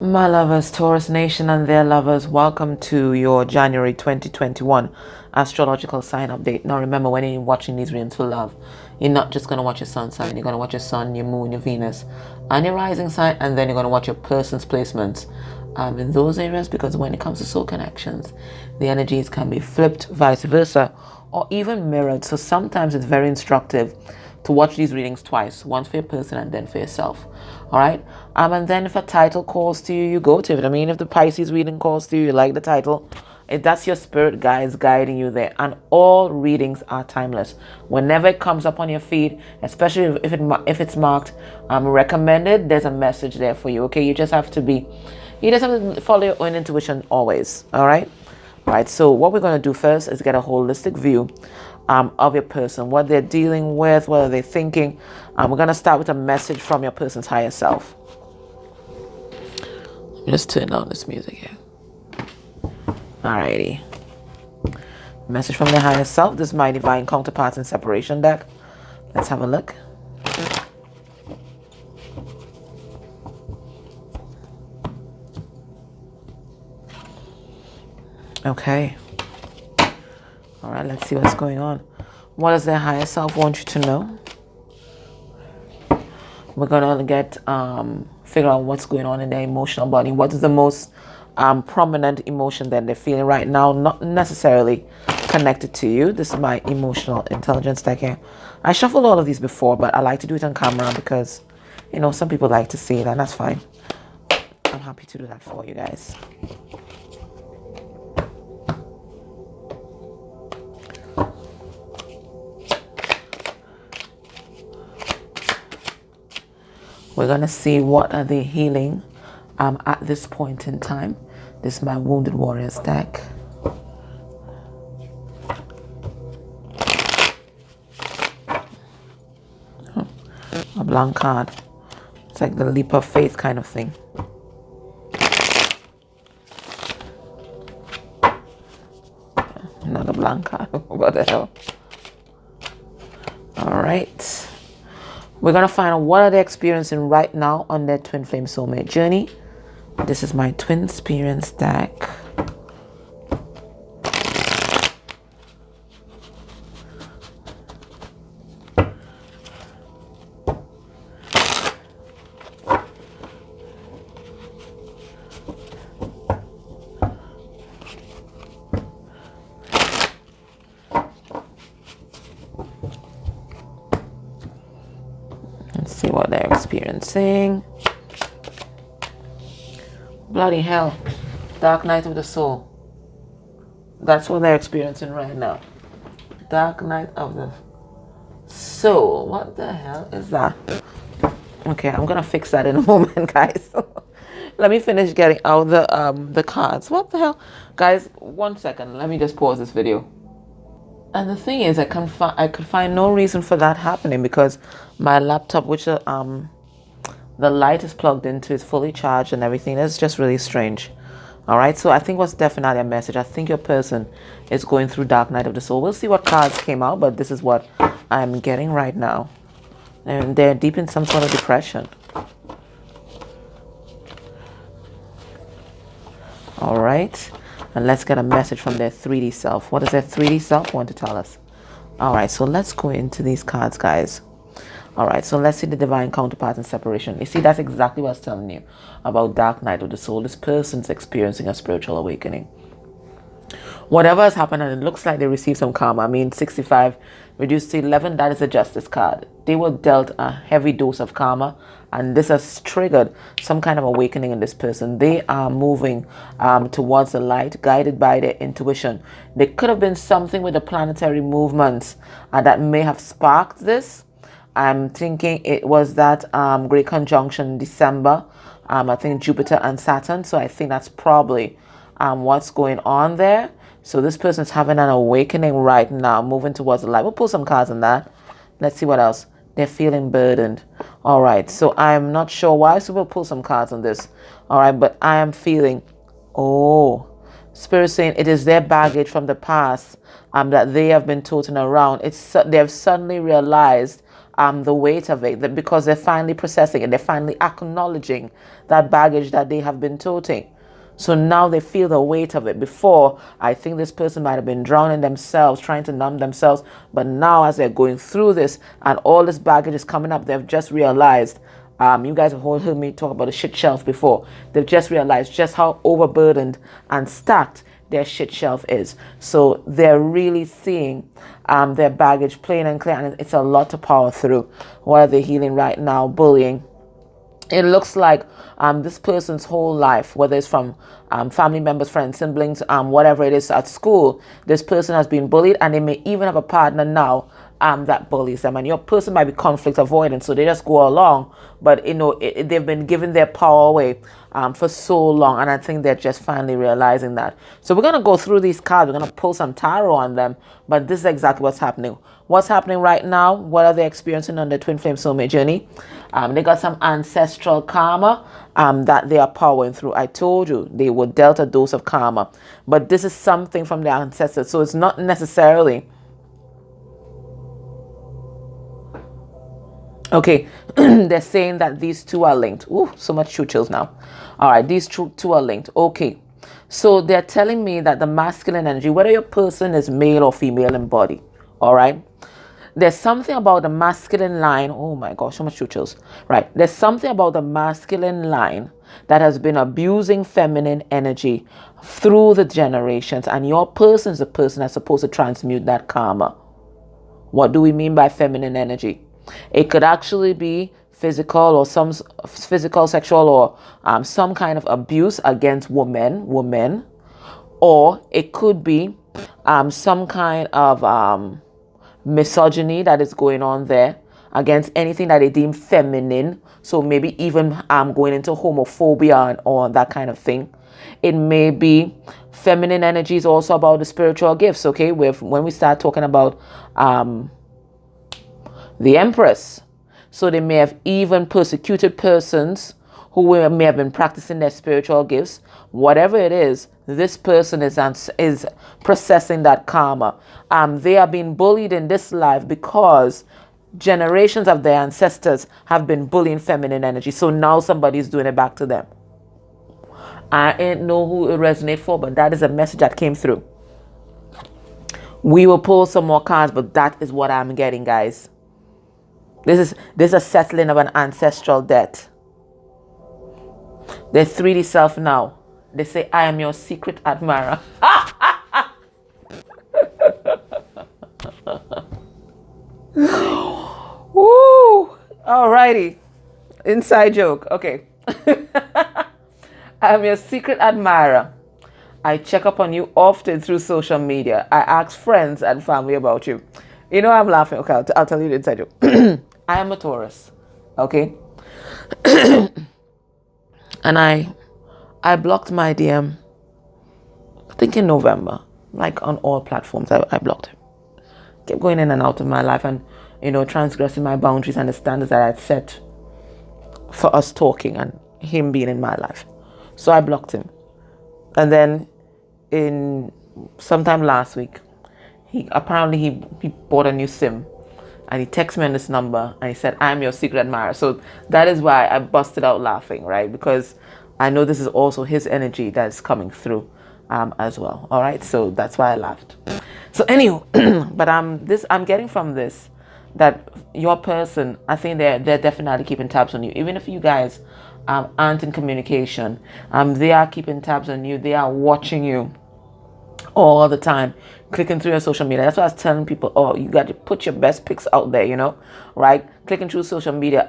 My lovers, Taurus Nation and their lovers, welcome to your January 2021 astrological sign update. Now remember, when you're watching these readings for love, you're not just going to watch your sun sign, you're going to watch your sun, your moon, your Venus, and your rising sign, and then you're going to watch your person's placements in those areas, because when it comes to soul connections, the energies can be flipped, vice versa, or even mirrored. So sometimes it's very instructive to watch these readings twice, once for your person and then for yourself. All right. And then if a title calls to you, you go to it. I mean, if the Pisces reading calls to you, you like the title, if that's your spirit guides guiding you there. And all readings are timeless. Whenever it comes up on your feed, especially if it's marked recommended, there's a message there for you. Okay, you just have to follow your own intuition always. All right. Right, so what we're going to do first is get a holistic view of your person, what they're dealing with, what are they thinking. We're going to start with a message from your person's higher self. Let me just turn down this music here. Alrighty. Message from the higher self. This is my divine counterparts and separation deck. Let's have a look. Okay. All right, let's see what's going on. What does their higher self want you to know? We're going to figure out what's going on in their emotional body. What is the most prominent emotion that they're feeling right now? Not necessarily connected to you. This is my emotional intelligence deck here. I shuffled all of these before, but I like to do it on camera because, you know, some people like to see it, and that's fine. I'm happy to do that for you guys. We're going to see what are they healing at this point in time. This is my Wounded Warriors deck. A blank card. It's like the leap of faith kind of thing. Another blank card. What the hell? All right. We're going to find out what are they experiencing right now on their twin flame soulmate journey. This is my twin experience deck. See what they're experiencing. Bloody hell. Dark night of the soul. That's what they're experiencing right now. Dark night of the soul. What the hell is that? Okay, I'm gonna fix that in a moment, guys. Let me finish getting out the cards. What the hell? Guys, 1 second. Let me just pause this video. And the thing is, I could find no reason for that happening because my laptop, which the light is plugged into, is fully charged and everything. It's just really strange. All right, so I think what's definitely a message. I think your person is going through dark night of the soul. We'll see what cards came out, but this is what I'm getting right now. And they're deep in some sort of depression. All right. And let's get a message from their 3D self. What does their 3D self want to tell us? All right, so let's go into these cards, guys. All right, so let's see the divine counterpart and separation. You see, that's exactly what I was telling you about dark night of the soul. This person's experiencing a spiritual awakening. Whatever has happened, and it looks like they received some karma. I mean, 65 reduced to 11, that is a justice card. They were dealt a heavy dose of karma, and this has triggered some kind of awakening in this person. They are moving towards the light, guided by their intuition. There could have been something with the planetary movements that may have sparked this. I'm thinking it was that great conjunction in December. I think Jupiter and Saturn. So I think that's probably what's going on there. So this person's having an awakening right now, moving towards the light. We'll pull some cards on that. Let's see what else. They're feeling burdened. All right. So I'm not sure why. So we'll pull some cards on this. All right. But I am feeling, Spirit saying it is their baggage from the past that they have been toting around. They've suddenly realized the weight of it, because they're finally processing it. They're finally acknowledging that baggage that they have been toting. So now they feel the weight of it. Before, I think this person might have been drowning themselves, trying to numb themselves. But now as they're going through this and all this baggage is coming up, they've just realized, you guys have heard me talk about a shit shelf before. They've just realized just how overburdened and stacked their shit shelf is. So they're really seeing their baggage plain and clear, and it's a lot to power through. What are they healing right now? Bullying. It looks like this person's whole life, whether it's from family members, friends, siblings, whatever it is at school, this person has been bullied, and they may even have a partner now that bullies them. And your person might be conflict avoidant, so they just go along. But they've been giving their power away for so long, and I think they're just finally realizing that. So we're gonna go through these cards. We're gonna pull some tarot on them, but this is exactly what's happening. What's happening right now? What are they experiencing on their twin flame soulmate journey? They got some ancestral karma that they are powering through. I told you they were dealt a dose of karma, but this is something from their ancestors. So it's not necessarily okay. They're saying that these two are linked. Ooh, so much chills now. All right, these two are linked. Okay, so they're telling me that the masculine energy, whether your person is male or female in body, all right, there's something about the masculine line. Oh my gosh, so much chills. Right, there's something about the masculine line that has been abusing feminine energy through the generations, and your person is the person that's supposed to transmute that karma. What do we mean by feminine energy? It could actually be physical, or some physical, sexual, or some kind of abuse against women, or it could be some kind of misogyny that is going on there against anything that they deem feminine. So maybe even going into homophobia or that kind of thing. It may be feminine energy is also about the spiritual gifts. Okay, when we start talking about the Empress. So they may have even persecuted persons who may have been practicing their spiritual gifts. Whatever it is, this person is processing that karma. They are being bullied in this life because generations of their ancestors have been bullying feminine energy. So now somebody's doing it back to them. I ain't know who it resonates for, but that is a message that came through. We will pull some more cards, but that is what I'm getting, guys. This is a settling of an ancestral debt. They 3D self now. They say, I am your secret admirer. Woo! Alrighty. Inside joke. Okay. I am your secret admirer. I check up on you often through social media. I ask friends and family about you. You know, I'm laughing. Okay, I'll tell you the inside joke. I am a Taurus. Okay. And I blocked my DM, I think in November, like on all platforms. I blocked him. Kept going in and out of my life and, transgressing my boundaries and the standards that I'd set for us talking and him being in my life. So I blocked him. And then in sometime last week, he bought a new SIM. And he texted me on this number and he said, I'm your secret admirer. So that is why I busted out laughing, right? Because I know this is also his energy that's coming through as well. All right. So that's why I laughed. So anyway, but I'm getting from this that your person, I think they're definitely keeping tabs on you. Even if you guys aren't in communication, they are keeping tabs on you. They are watching you all the time, clicking through your social media. That's why I was telling people, oh, you got to put your best pics out there, right? Clicking through social media,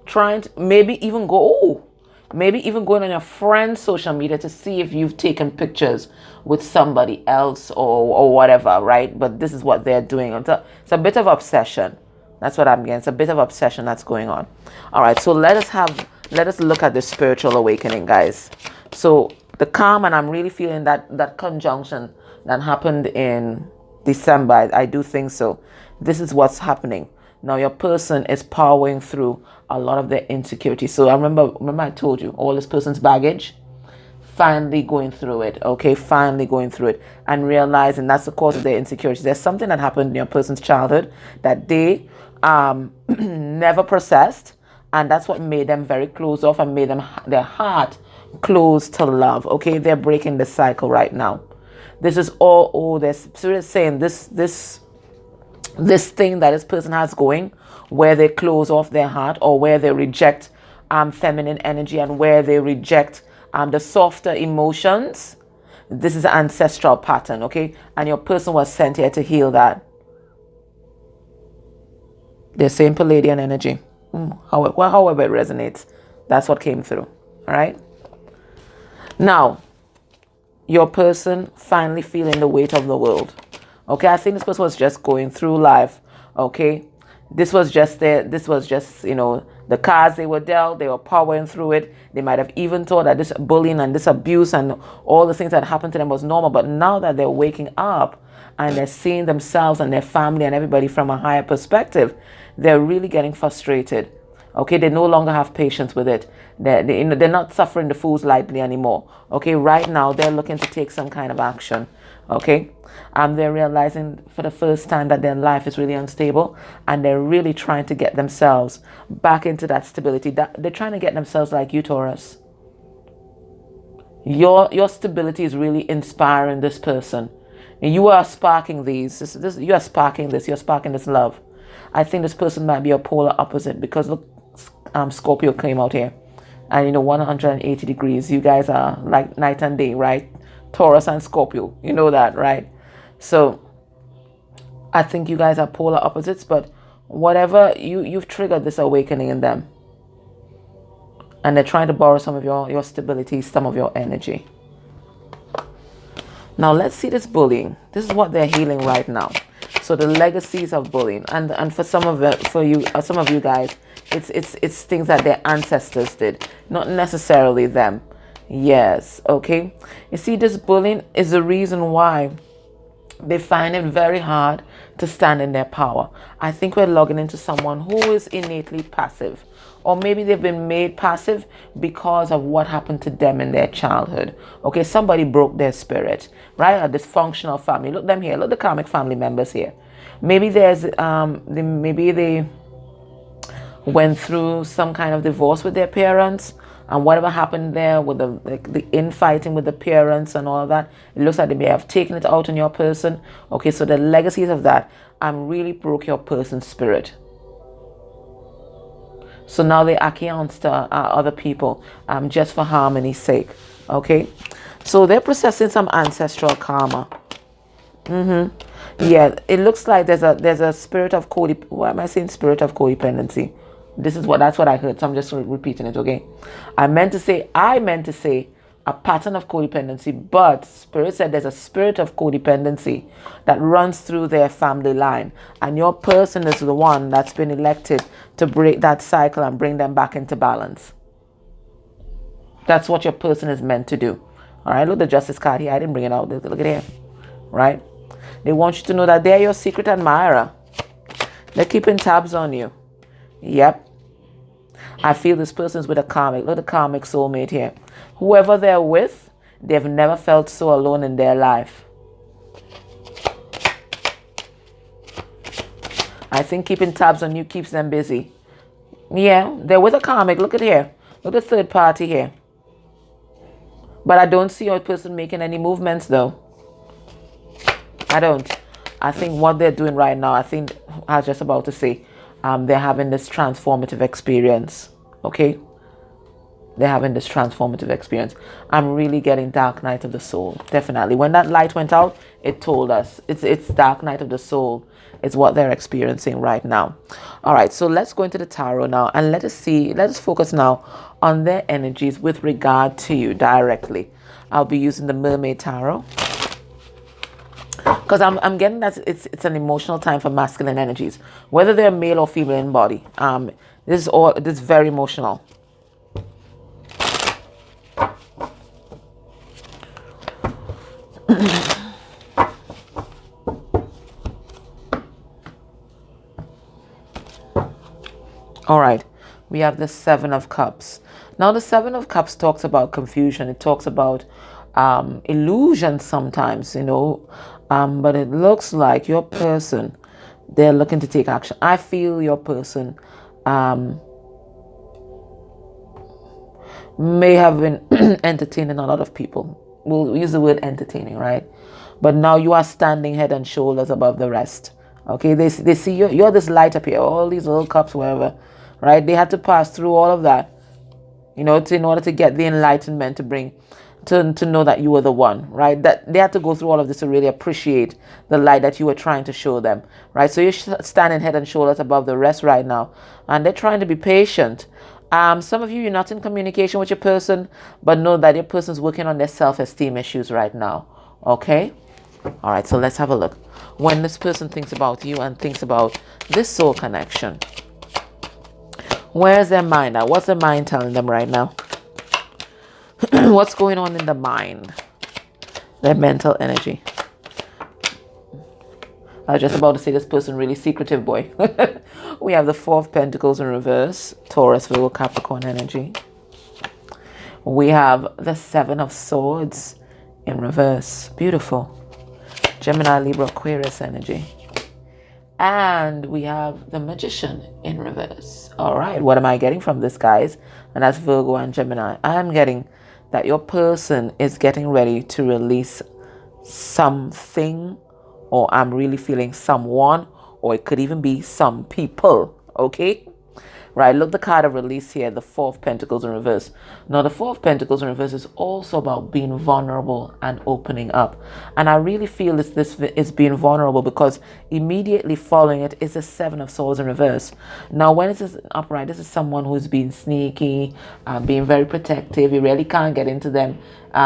trying to maybe even going on your friend's social media to see if you've taken pictures with somebody else or whatever, right? But this is what they're doing. It's a bit of obsession. That's what I'm getting. It's a bit of obsession that's going on. All right, so let us look at the spiritual awakening, guys. So the calm, and I'm really feeling that conjunction that happened in December. I do think so. This is what's happening. Now your person is powering through a lot of their insecurity. So I remember I told you all this person's baggage, finally going through it. Okay, finally going through it and realizing that's the cause of their insecurity. There's something that happened in your person's childhood that they never processed, and that's what made them very closed off and made them their heart closed to love. Okay, they're breaking the cycle right now. This is all. Oh, this spirit is saying this thing that this person has going, where they close off their heart, or where they reject feminine energy, and where they reject the softer emotions. This is an ancestral pattern, okay? And your person was sent here to heal that. They're saying Palladian energy. However it resonates, that's what came through. All right. Now, your person finally feeling the weight of the world. Okay, I think this person was just going through life. Okay, this was just the cards they were dealt. They were powering through it. They might have even thought that this bullying and this abuse and all the things that happened to them was normal. But now that they're waking up and they're seeing themselves and their family and everybody from a higher perspective, they're really getting frustrated. Okay, they no longer have patience with it. They're not suffering the fools lightly anymore. Okay, right now they're looking to take some kind of action. Okay, they're realizing for the first time that their life is really unstable, and they're really trying to get themselves back into that stability. That they're trying to get themselves like you, Taurus. Your stability is really inspiring this person. And you are sparking these. You are sparking this. You're sparking this love. I think this person might be a polar opposite, because look, Scorpio came out here, and 180 degrees. You guys are like night and day, right? Taurus and Scorpio, you know that, right? So I think you guys are polar opposites, but whatever, you've triggered this awakening in them, and they're trying to borrow some of your stability, some of your energy. Now let's see this bullying. This is what they're healing right now. So the legacies of bullying, and for some of you guys, it's things that their ancestors did, not necessarily them. Yes, okay. You see, this bullying is the reason why they find it very hard to stand in their power. I think we're logging into someone who is innately passive, or maybe they've been made passive because of what happened to them in their childhood. Okay, somebody broke their spirit, right? A dysfunctional family. Look them here. Look the karmic family members here. Maybe maybe they went through some kind of divorce with their parents, and whatever happened there with the infighting with the parents and all of that, it looks like they may have taken it out on your person. Okay, so the legacies of that really broke your person's spirit. So now they acquiesce to other people just for harmony's sake. Okay, so they're processing some ancestral karma. Yeah, it looks like there's a spirit of why am I saying spirit of codependency? That's what I heard, so I'm just repeating it. Okay, I meant to say a pattern of codependency, but Spirit said there's a spirit of codependency that runs through their family line, and your person is the one that's been elected to break that cycle and bring them back into balance. That's what your person is meant to do. All right, look, the Justice card here. I didn't bring it out. Look at it here. Right? They want you to know that they're your secret admirer. They're keeping tabs on you. Yep. I feel this person's with a karmic. Look at the karmic soulmate here. Whoever they're with, they've never felt so alone in their life. I think keeping tabs on you keeps them busy. Yeah, they're with a karmic. Look at here. Look at the third party here. But I don't see your person making any movements though. I don't. I think what they're doing right now, I was just about to say, they're having this transformative experience. Okay? They're having this transformative experience. I'm really getting dark night of the soul. Definitely. When that light went out, it told us. It's dark night of the soul. It's what they're experiencing right now. All right. So let's go into the tarot now, and let us focus now on their energies with regard to you directly. I'll be using the Mermaid Tarot, because I'm getting that it's an emotional time for masculine energies, whether they're male or female in body. This is very emotional. All right, we have the Seven of Cups. Now the Seven of Cups talks about confusion. It talks about illusion sometimes, but it looks like your person, They're looking to take action. I feel your person may have been entertaining a lot of people. We'll use the word entertaining, right? But now you are standing head and shoulders above the rest. Okay, they see you, you're this light up here, all these little cups, wherever, right? They had to pass through all of that, you know, in order to get the enlightenment to bring, to know that you were the one, right? That they had to go through all of this to really appreciate the light that you were trying to show them, right? So you're standing head and shoulders above the rest right now, and they're trying to be patient. Some of you, you're not in communication with your person, but know that your person's working on their self-esteem issues right now. Okay? All right, so let's have a look. When this person thinks about you and thinks about this soul connection, where's their mind at? What's their mind telling them right now? What's going on in the mind? Their mental energy. I was just about to say this person really secretive, boy. We have the Four of Pentacles in reverse. Taurus, Virgo, Capricorn energy. We have the Seven of Swords in reverse. Beautiful. Gemini, Libra, Aquarius energy. And we have the Magician in reverse. All right, what am I getting from this, guys? And that's Virgo and Gemini. I'm getting that your person is getting ready to release something, or I'm really feeling someone, or it could even be some people, okay? Right, look, the card of release here, the Four of Pentacles in reverse. Now, the Four of Pentacles in reverse is also about being vulnerable and opening up. And I really feel this is being vulnerable, because immediately following it is the Seven of Swords in reverse. Now, when it is upright, this is someone who's being sneaky, being very protective. You really can't get into them,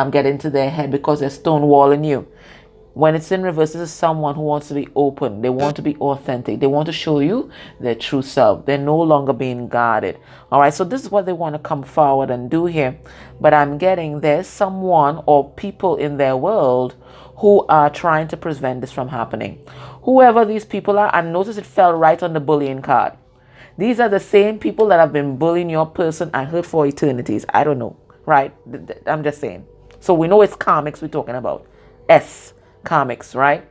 get into their head, because they're stonewalling you. When it's in reverse, this is someone who wants to be open. They want to be authentic. They want to show you their true self. They're no longer being guarded. All right, so this is what they want to come forward and do here. But I'm getting there's someone or people in their world who are trying to prevent this from happening. Whoever these people are, and notice it fell right on the bullying card. These are the same people that have been bullying your person and hurt for eternities. I don't know, right? I'm just saying. So we know it's karmics we're talking about. Karmics, right?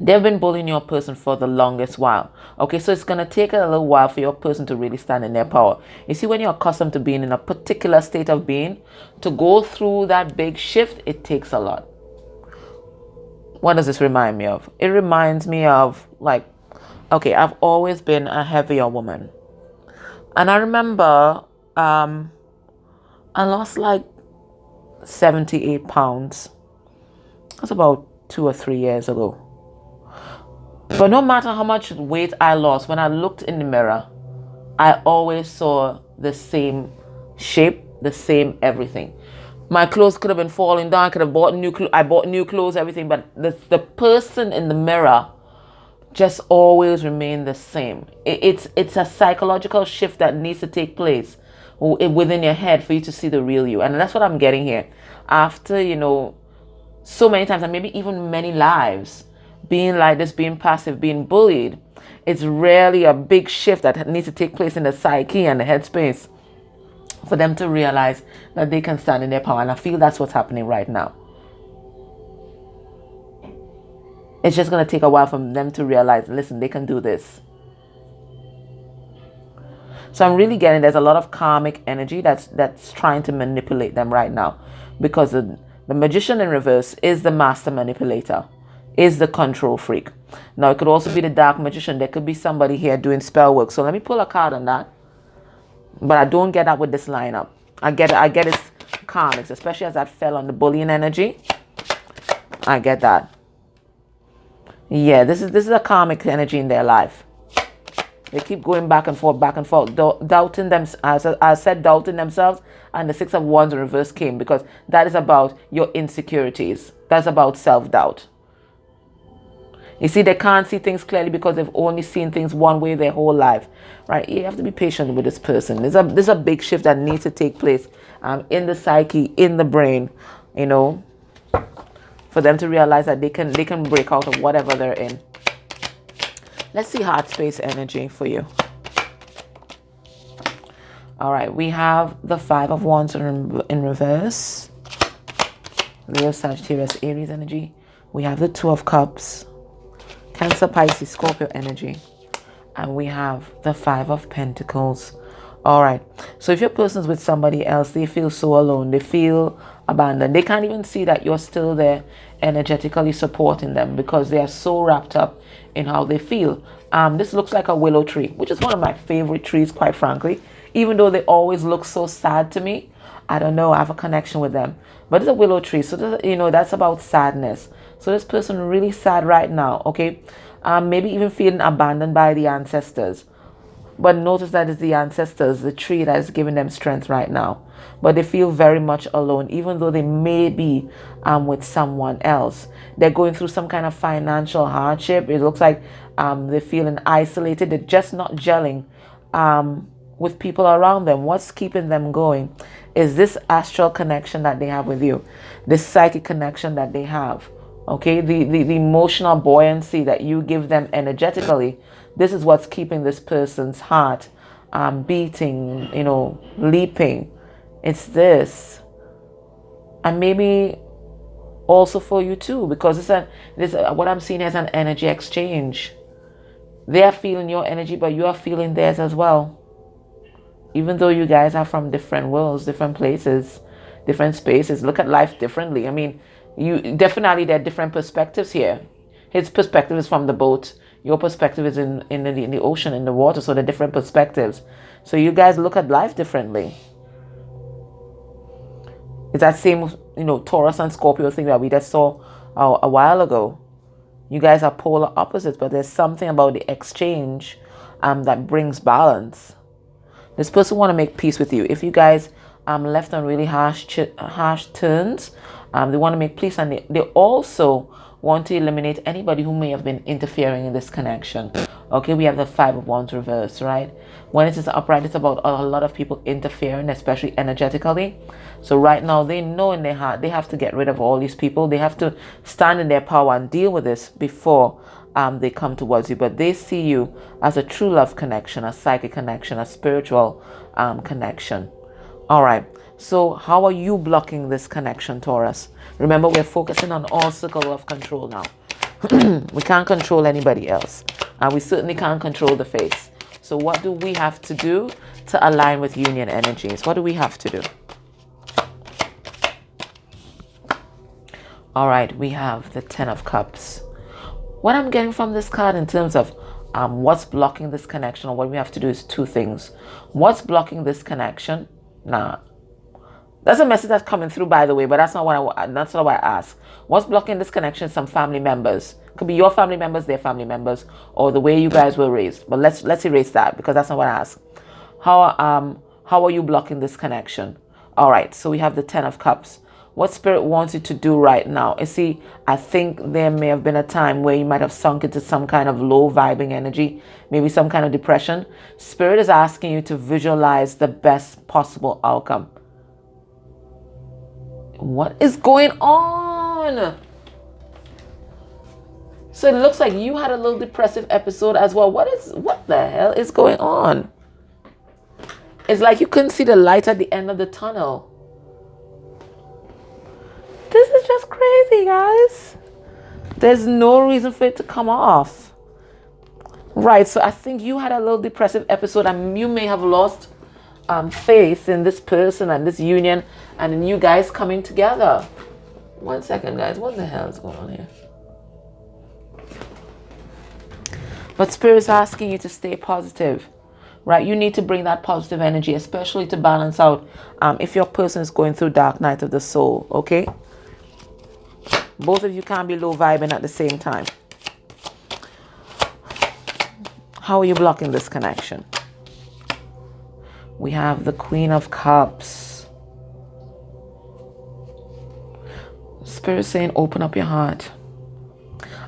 They've been bullying your person for the longest while. Okay, so it's going to take a little while for your person to really stand in their power. You see, when you're accustomed to being in a particular state of being, to go through that big shift, it takes a lot. What does this remind me of? It reminds me of, like, okay, I've always been a heavier woman. And I remember I lost like 78 pounds. That's about 2 or 3 years ago. But no matter how much weight I lost, when I looked in the mirror, I always saw the same shape, the same everything. My clothes could have been falling down. I could have bought new clothes. I bought new clothes, everything. But the person in the mirror just always remained the same. It's a psychological shift that needs to take place within your head for you to see the real you. And that's what I'm getting here. After, you know, so many times, and maybe even many lives, being like this, being passive, being bullied, it's really a big shift that needs to take place in the psyche and the headspace for them to realize that they can stand in their power. And I feel that's what's happening right now. It's just going to take a while for them to realize, listen, they can do this. So I'm really getting there's a lot of karmic energy that's trying to manipulate them right now, because the Magician in reverse is the master manipulator, is the control freak. Now, it could also be the Dark Magician. There could be somebody here doing spell work. So let me pull a card on that. But I don't get that with this lineup. I get it's karmics, especially as that fell on the bullying energy. I get that. Yeah, this is a karmic energy in their life. They keep going back and forth, doubting them. As I said, doubting themselves. And the Six of Wands in reverse came, because that is about your insecurities. That's about self-doubt. You see, they can't see things clearly because they've only seen things one way their whole life, right? You have to be patient with this person. There's a big shift that needs to take place in the psyche, in the brain, you know, for them to realize that they can break out of whatever they're in. Let's see heart space energy for you. All right, we have the Five of Wands in reverse. Leo, Sagittarius, Aries energy. We have the Two of Cups. Cancer, Pisces, Scorpio energy. And we have the Five of Pentacles. All right. So if your person's with somebody else, they feel so alone. They feel abandoned. They can't even see that you're still there energetically supporting them because they are so wrapped up in how they feel. This looks like a willow tree, which is one of my favorite trees, quite frankly. Even though they always look so sad to me, I don't know, I have a connection with them. But it's a willow tree, so you know, that's about sadness. So this person really sad right now, okay? Maybe even feeling abandoned by the ancestors. But notice that it's the ancestors, the tree that is giving them strength right now. But they feel very much alone, even though they may be with someone else. They're going through some kind of financial hardship. It looks like they're feeling isolated. They're just not gelling with people around them. What's keeping them going is this astral connection that they have with you, this psychic connection that they have. Okay, the emotional buoyancy that you give them energetically, this is what's keeping this person's heart beating, you know, leaping. It's this. And maybe also for you too, because what I'm seeing as an energy exchange. They are feeling your energy, but you are feeling theirs as well. Even though you guys are from different worlds, different places, different spaces, look at life differently. I mean, you definitely, there are different perspectives here. His perspective is from the boat. Your perspective is in the ocean, in the water. So they're different perspectives. So you guys look at life differently. It's that same, you know, Taurus and Scorpio thing that we just saw a while ago. You guys are polar opposites, but there's something about the exchange that brings balance. This person want to make peace with you. If you guys left on really harsh turns, they want to make peace, and they also want to eliminate anybody who may have been interfering in this connection. Okay, we have the Five of Wands reversed, right? When it is upright, it's about a lot of people interfering, especially energetically. So right now, they know in their heart they have to get rid of all these people. They have to stand in their power and deal with this before they come towards you. But they see you as a true love connection, a psychic connection, a spiritual connection. All right. So how are you blocking this connection, Taurus? Remember, we're focusing on all circle of control now. We can't control anybody else. And we certainly can't control the fates. So what do we have to do to align with union energies? What do we have to do? All right, we have the Ten of Cups. What I'm getting from this card in terms of what's blocking this connection, or what we have to do, is two things. What's blocking this connection? Nah. That's a message that's coming through, by the way, but that's not what I asked. What's blocking this connection? Some family members. Could be your family members, their family members, or the way you guys were raised. But let's erase that, because that's not what I asked. How are you blocking this connection? All right, so we have the Ten of Cups. What Spirit wants you to do right now? You see, I think there may have been a time where you might have sunk into some kind of low vibing energy, maybe some kind of depression. Spirit is asking you to visualize the best possible outcome. What is going on? So it looks like you had a little depressive episode as well. What the hell is going on? It's like you couldn't see the light at the end of the tunnel. This is just crazy, guys. There's no reason for it to come off. Right, so I think you had a little depressive episode, and you may have lost faith in this person and this union and in you guys coming together. 1 second, guys. What the hell is going on here? But Spirit is asking you to stay positive. Right, you need to bring that positive energy, especially to balance out if your person is going through dark night of the soul, okay? Both of you can't be low vibing at the same time. How are you blocking this connection? We have the Queen of Cups. Spirit saying, open up your heart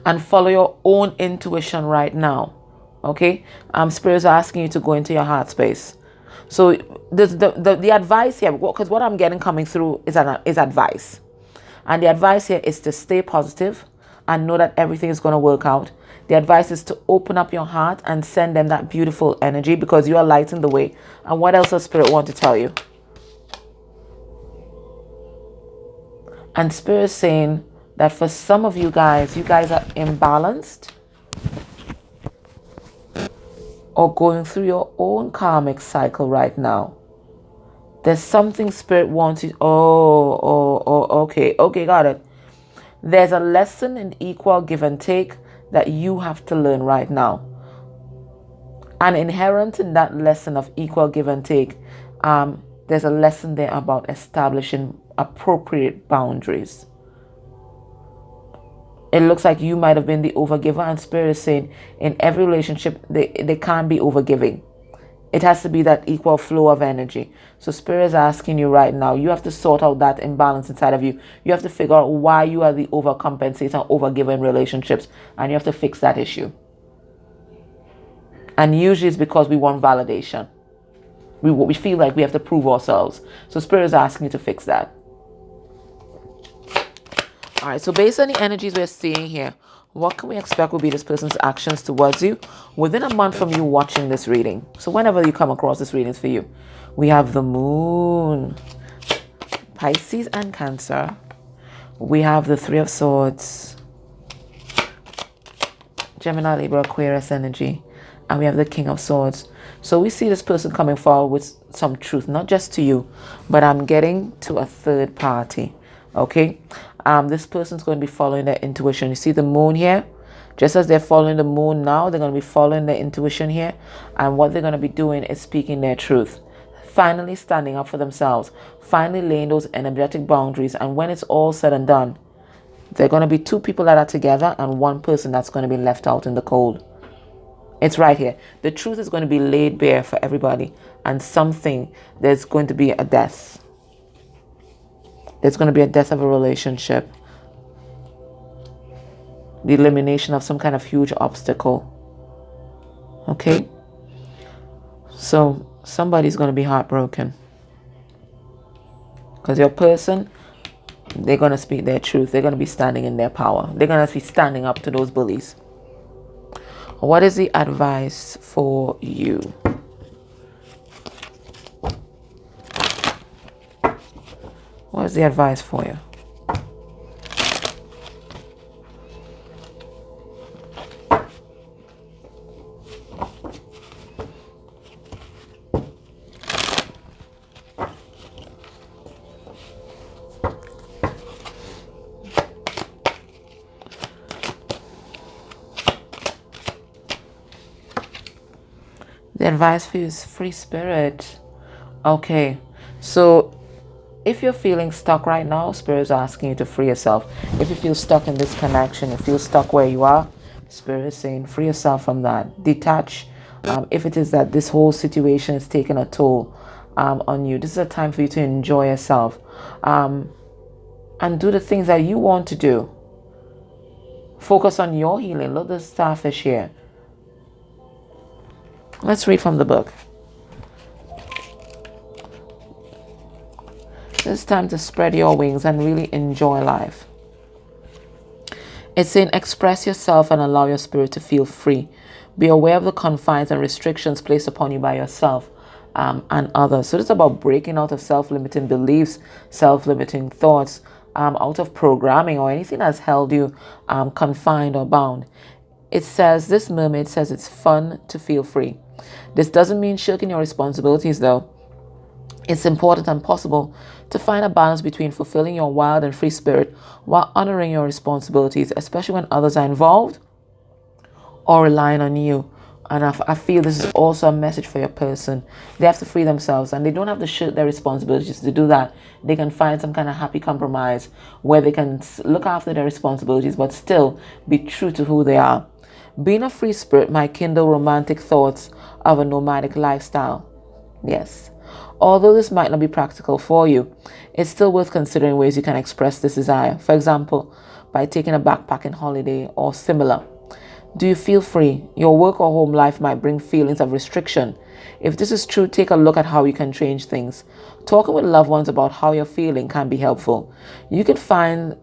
and follow your own intuition right now. Okay? Spirit is asking you to go into your heart space. So the advice here, because what I'm getting coming through is advice. And the advice here is to stay positive and know that everything is going to work out. The advice is to open up your heart and send them that beautiful energy, because you are lighting the way. And what else does Spirit want to tell you? And Spirit is saying that for some of you guys are imbalanced. or going through your own karmic cycle right now. There's something Spirit wants you. Okay, got it. There's a lesson in equal give and take that you have to learn right now. And inherent in that lesson of equal give and take, there's a lesson there about establishing appropriate boundaries. It looks like you might have been the overgiver, and Spirit is saying in every relationship, they can't be overgiving. It has to be that equal flow of energy. So Spirit is asking you right now, you have to sort out that imbalance inside of you. You have to figure out why you are the overcompensator and overgiver in relationships, and you have to fix that issue. And usually it's because we want validation. We feel like we have to prove ourselves. So Spirit is asking you to fix that. All right, so based on the energies we're seeing here, what can we expect will be this person's actions towards you within a month from you watching this reading? So whenever you come across this reading for you, we have the Moon, Pisces and Cancer. We have the Three of Swords, Gemini, Libra, Aquarius energy, and we have the King of Swords. So we see this person coming forward with some truth, not just to you, but I'm getting to a third party. Okay, this person's going to be following their intuition. You see the Moon here? Just as they're following the Moon now, they're going to be following their intuition here. And what they're going to be doing is speaking their truth. Finally standing up for themselves. Finally laying those energetic boundaries. And when it's all said and done, they're going to be two people that are together and one person that's going to be left out in the cold. It's right here. The truth is going to be laid bare for everybody. And there's going to be a death. There's going to be a death of a relationship. The elimination of some kind of huge obstacle. Okay? So somebody's going to be heartbroken. Because your person, they're going to speak their truth. They're going to be standing in their power. They're going to be standing up to those bullies. What is the advice for you? What is the advice for you? The advice for you is free spirit. Okay, so if you're feeling stuck right now, Spirit is asking you to free yourself. If you feel stuck in this connection, you feel stuck where you are, Spirit is saying free yourself from that. Detach. If it is that this whole situation is taking a toll on you, this is a time for you to enjoy yourself and do the things that you want to do. Focus on your healing. Look at the starfish here. Let's read from the book. It's time to spread your wings and really enjoy life. It's saying express yourself and allow your spirit to feel free. Be aware of the confines and restrictions placed upon you by yourself and others. So it's about breaking out of self-limiting beliefs, self-limiting thoughts, out of programming or anything that's held you confined or bound. It says, this mermaid says it's fun to feel free. This doesn't mean shirking your responsibilities though. It's important and possible to find a balance between fulfilling your wild and free spirit while honoring your responsibilities, especially when others are involved or relying on you. And I feel this is also a message for your person. They have to free themselves and they don't have to shirk their responsibilities. To do that, they can find some kind of happy compromise where they can look after their responsibilities but still be true to who they are. Being a free spirit might kindle romantic thoughts of a nomadic lifestyle. Yes. Although this might not be practical for you, it's still worth considering ways you can express this desire. For example, by taking a backpacking holiday or similar. Do you feel free? Your work or home life might bring feelings of restriction. If this is true, take a look at how you can change things. Talking with loved ones about how you're feeling can be helpful. You could find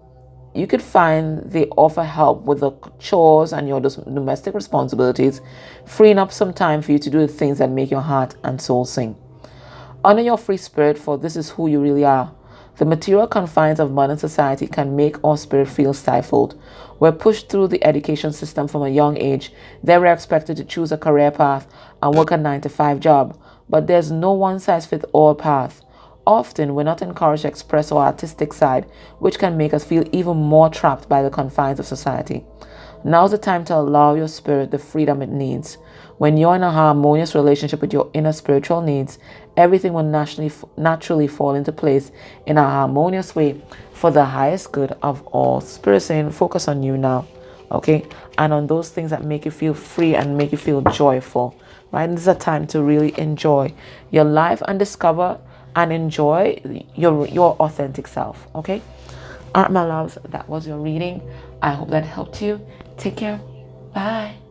they offer help with the chores and your domestic responsibilities, freeing up some time for you to do the things that make your heart and soul sing. Honor your free spirit, for this is who you really are. The material confines of modern society can make our spirit feel stifled. We're pushed through the education system from a young age. Then we're expected to choose a career path and work a 9-to-5 job. But there's no one-size-fits-all path. Often, we're not encouraged to express our artistic side, which can make us feel even more trapped by the confines of society. Now's the time to allow your spirit the freedom it needs. When you're in a harmonious relationship with your inner spiritual needs, everything will naturally fall into place in a harmonious way for the highest good of all. Spirit saying, focus on you now, okay? And on those things that make you feel free and make you feel joyful, right? And this is a time to really enjoy your life and discover and enjoy your authentic self, okay? All right, my loves, that was your reading. I hope that helped you. Take care. Bye.